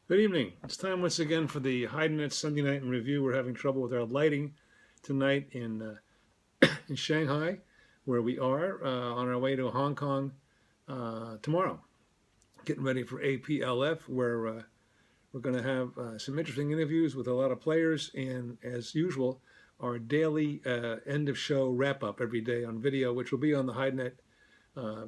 Good evening. It's time once again for the HideNet Sunday Night in Review. We're having trouble with our lighting tonight in Shanghai, where we are on our way to Hong Kong tomorrow. Getting ready for APLF, where we're going to have some interesting interviews with a lot of players, and as usual, our daily end of show wrap up every day on video, which will be on the HideNet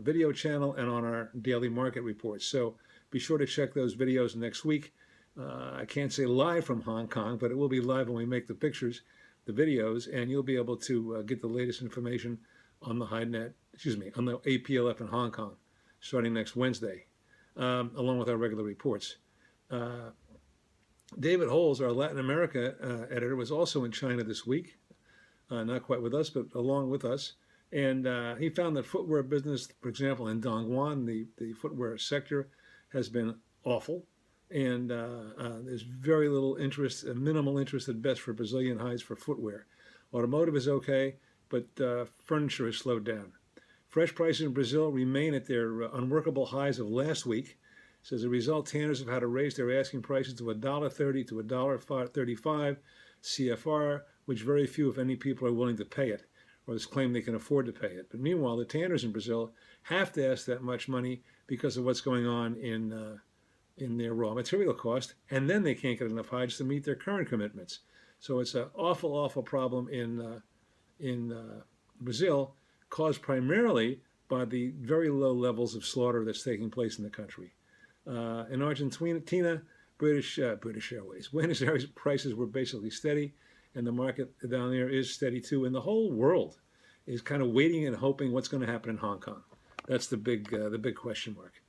video channel and on our daily market reports. So be sure to check those videos next week. I can't say live from Hong Kong, but it will be live when we make the pictures, the videos, and you'll be able to get the latest information on the on the APLF in Hong Kong, starting next Wednesday, along with our regular reports. David Holes, our Latin America editor, was also in China this week, not quite with us, but along with us. And he found that footwear business, for example, in Dongguan, the footwear sector has been awful. And there's very little interest, minimal interest at best for Brazilian hides for footwear. Automotive is okay, but furniture has slowed down. Fresh prices in Brazil remain at their unworkable highs of last week. So as a result, tanners have had to raise their asking prices to $1.30 to $1.35 CFR, which very few, if any, people are willing to pay it, or just claim they can afford to pay it. But meanwhile, the tanners in Brazil have to ask that much money because of what's going on in their raw material cost, and then they can't get enough hides to meet their current commitments. So it's an awful, awful problem in Brazil, caused primarily by the very low levels of slaughter that's taking place in the country. In Argentina, British Airways, Buenos Aires prices were basically steady, and the market down there is steady too. And the whole world is kind of waiting and hoping what's going to happen in Hong Kong. That's the big question mark.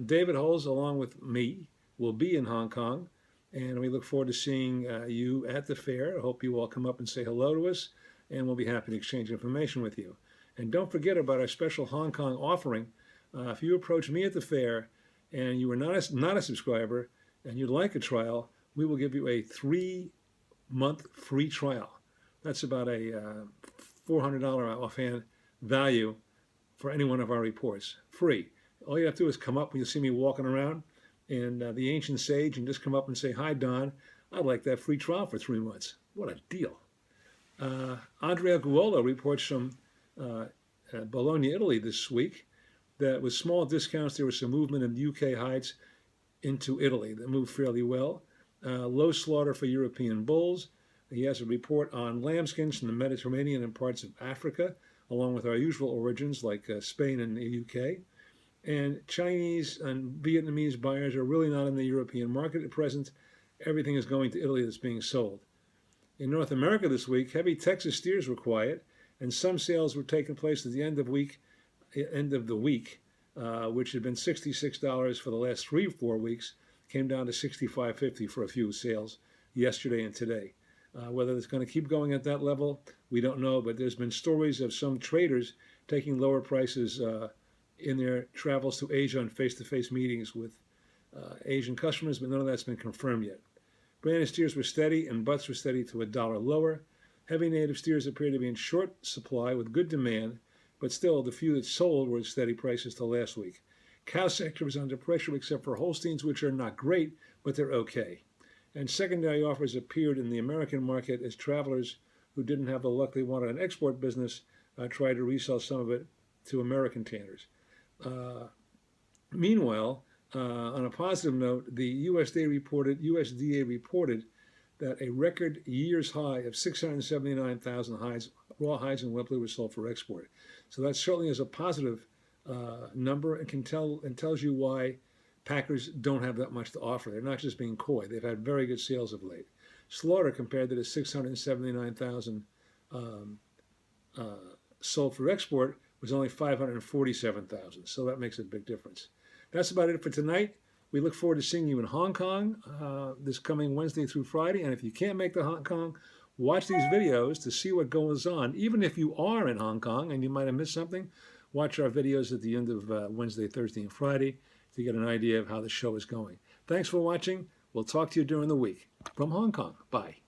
David Holes, along with me, will be in Hong Kong, and we look forward to seeing you at the fair. I hope you all come up and say hello to us, and we'll be happy to exchange information with you. And don't forget about our special Hong Kong offering. If you approach me at the fair and you are not a subscriber and you'd like a trial, we will give you a 3-month free trial. That's about a $400 offhand value for any one of our reports, free. All you have to do is come up when you see me walking around and the ancient sage, and just come up and say, "Hi, Don, I'd like that free trial for 3 months." What a deal. Andrea Guola reports from Bologna, Italy this week, that with small discounts, there was some movement in UK hides into Italy that moved fairly well. Low slaughter for European bulls. He has a report on lambskins from the Mediterranean and parts of Africa, along with our usual origins like Spain and the UK. And Chinese and Vietnamese buyers are really not in the European market at present. Everything is going to Italy that's being sold. In North America this week, heavy Texas steers were quiet, and some sales were taking place at the end of the week, which had been $66 for the last 3-4 weeks, came down to $65.50 for a few sales yesterday and today. Whether it's going to keep going at that level, we don't know, but there's been stories of some traders taking lower prices in their travels to Asia on face-to-face meetings with Asian customers, but none of that's been confirmed yet. Branded steers were steady, and butts were steady to $1 lower. Heavy native steers appear to be in short supply with good demand, but still the few that sold were at steady prices till last week. Cow sector was under pressure except for Holsteins, which are not great, but they're okay. And secondary offers appeared in the American market as travelers who didn't have the luck they wanted an export business tried to resell some of it to American tanners. Meanwhile, on a positive note, the USDA reported that a record year's high of 679,000 hides, raw hides and web blue, were sold for export. So that certainly is a positive number, and tells you why packers don't have that much to offer. They're not just being coy. They've had very good sales of late. Slaughter, compared to the 679,000 sold for export, was only 547,000. So that makes a big difference. That's about it for tonight. We look forward to seeing you in Hong Kong this coming Wednesday through Friday. And if you can't make the Hong Kong, watch these videos to see what goes on. Even if you are in Hong Kong and you might have missed something, watch our videos at the end of Wednesday, Thursday, and Friday to get an idea of how the show is going. Thanks for watching. We'll talk to you during the week. From Hong Kong. Bye.